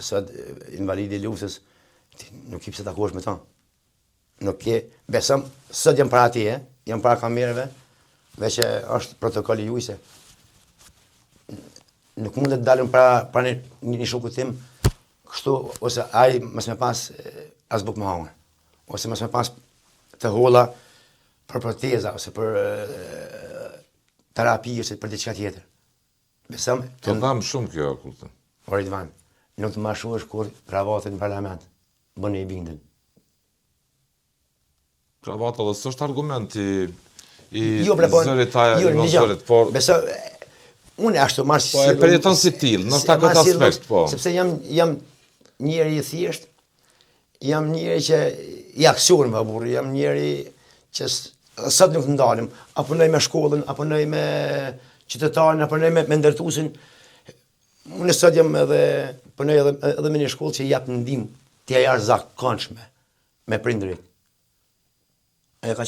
sot invalidi i luftës, nuk i pse takosh me ta. Nuk ke, besëm, sot jam para ti, jam para kamerave, veç është protokolli juaj se nuk mund të dalëm para një shoku tim, kështu, ose ai mos me pas as buk me hangër, ose mos me pas të holla për proteza, ose për terapi, ose për diçka tjetër. Besëm... Të dhamë shumë kjo, kultën. Ridvan, nuk të mashuesh kur kravatin në parlament, bënë i bindën. Kravata dhe së është argument i zërit i mosërit, por... Besë, unë ashtu marrë si... Po e përjeton si tilë, në ta këtë aspekt, po. Sepse jam njeri i thjesht, jam njeri që i aksion më burri, jam njeri që sot nuk të ndalim, apo nëj me shkollën, apo nëj me qytetarin, apo nëj me ndërtusin. Unë sot jam edhe, përnoj edhe me një shkollë që jap në ndim të jajar zakonshme me prindrit. Ajo ka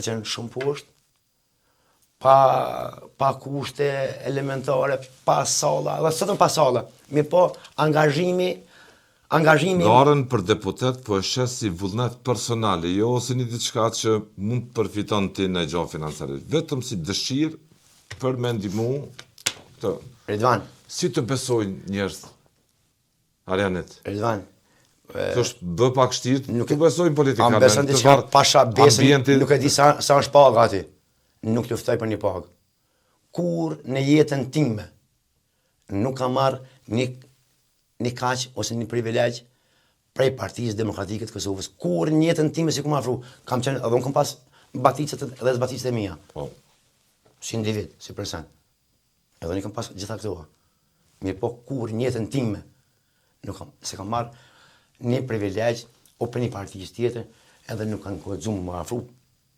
qenë shumë poshtë, pa kushte elementare, pa salla, dhe sotën pa salla, mi po angazhimi... Garën për deputet po e shes si vullnet personale, jo ose një diçka që mund të përfiton ti në gjatë financiare, vetëm si dëshirë për me ndihmu këtë. Ridvan. Si të besojnë njerëz, Arianit? Ridvan. Të është bë pak shtirë, nuk të besojnë politikanë. Am beson diçka pasha besën, nuk e di sa është paga ati. Nuk të ftoj për një pagë. Kur në jetën time nuk kam marrë një kaq ose një privilegj prej Partisë Demokratike të Kosovës. Kur në jetën time si ku më afru, kam qenë, edhe unë kam pas baticet dhe zbaticet e mia. Po. Si individ, si person. Edhe unë kam pas gjitha këto. Mirë po, kur në jetën time nuk kam, se kam marrë një privilegj o për një partisë tjetër, edhe nuk kanë kohëzumë më afru